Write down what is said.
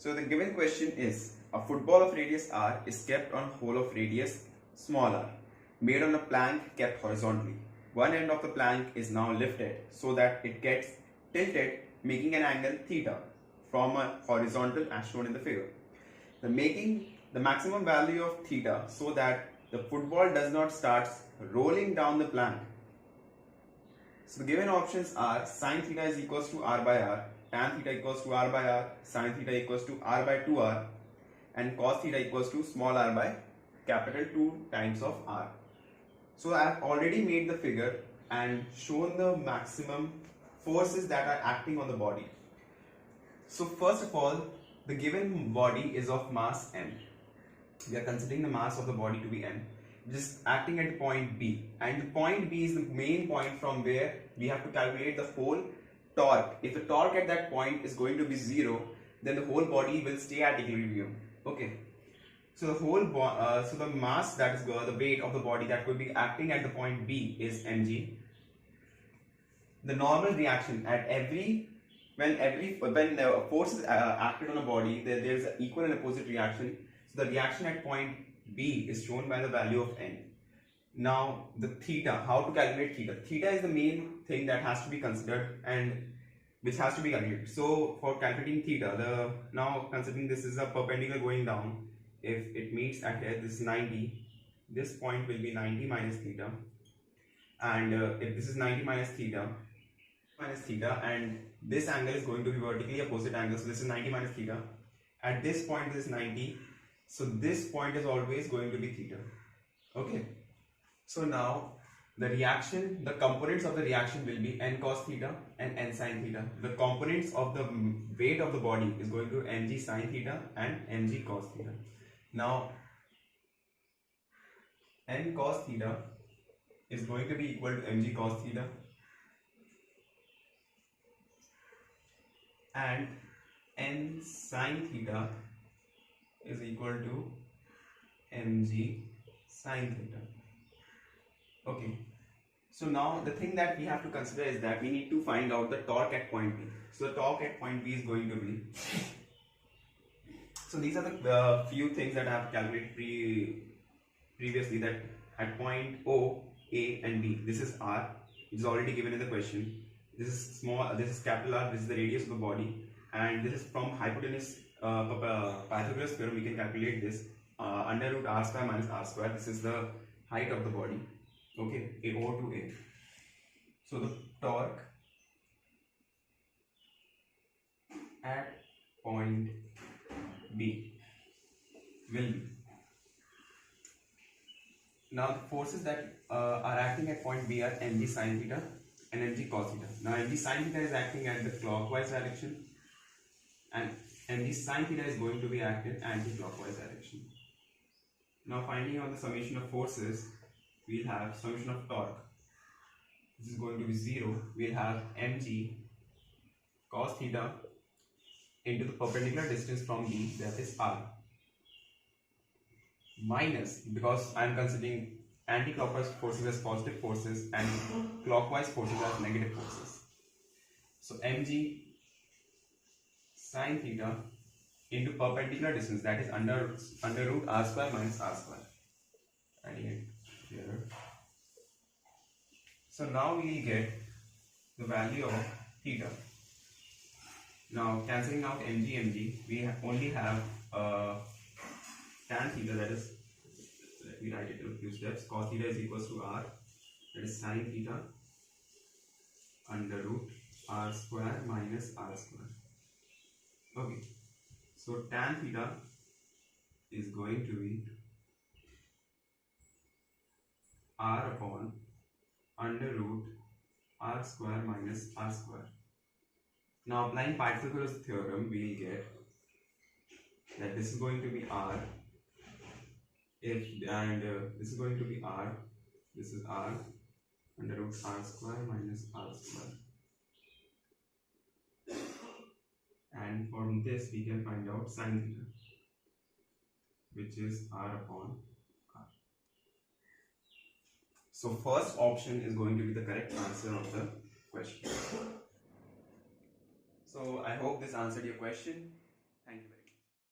So the given question is, a football of radius r is kept on hole of radius small r, made on a plank kept horizontally. One end of the plank is now lifted so that it gets tilted, making an angle theta from a horizontal as shown in the figure. Making the maximum value of theta so that the football does not start rolling down the plank. So the given options are sin theta is equals to r by r, tan theta equals to r by r, sin theta equals to r by 2r, and cos theta equals to small r by capital 2 times of r. So I have already made the figure and shown the maximum forces that are acting on the body. So first of all, the given body is of mass m. We are considering the mass of the body to be m. It is acting at point B, and the point B is the main point from where we have to calculate the whole torque. If the torque at that point is going to be 0, then the whole body will stay at equilibrium. Okay. So the whole so the mass, that is the weight of the body that will be acting at the point B is mg. The normal reaction at when force is acted on a body, there is an equal and opposite reaction. So the reaction at point B is shown by the value of n. Now the theta, how to calculate theta? Theta is the main thing that has to be considered and which has to be calculated. So for calculating theta, now considering this is a perpendicular going down, if it meets at here, this is 90, this point will be 90 minus theta, and if this is 90 minus theta, and this angle is going to be vertically opposite angle, so this is 90 minus theta. At this point this is 90, so this point is always going to be theta. Okay, so now the reaction, the components of the reaction will be n cos theta and n sin theta. The components of the weight of the body is going to mg sin theta and mg cos theta. Now n cos theta is going to be equal to mg cos theta, and n sin theta is equal to mg sin theta. Okay, so now the thing that we have to consider is that we need to find out the torque at point B. So the torque at point B is going to be, so these are the few things that I have calculated previously, that at point O, A and B, this is R, which is already given in the question. This is small, this is capital R, this is the radius of the body, and this is from hypotenuse Pythagoras theorem. We can calculate this under root r square minus r square. This is the height of the body. Okay, O to A. So the torque at point B will be, now the forces that are acting at point B are mg sin theta and mg cos theta. Now mg sin theta is acting at the clockwise direction, and mg sin theta is going to be acting anti-clockwise direction. Now finding out the summation of forces, we'll have summation of torque. This is going to be 0. We'll have mg cos theta into the perpendicular distance from B, that is r, minus, because I am considering anti-clockwise forces as positive forces and clockwise forces as negative forces. So mg sin theta into perpendicular distance, that is under root r square minus r square. Writing it here. So now we will get the value of theta. Now cancelling out mg, we only have tan theta, that is, let me write it in a few steps. Cos theta is equals to r, that is sin theta under root r square minus r square. Okay, so tan theta is going to be r upon under root r square minus r square. Now applying Pythagoras theorem, we will get that this is going to be r, this is going to be r, this is r under root r square minus r square, and from this we can find out sin theta, which is r upon r. So first option is going to be the correct answer of the question. So I hope this answered your question.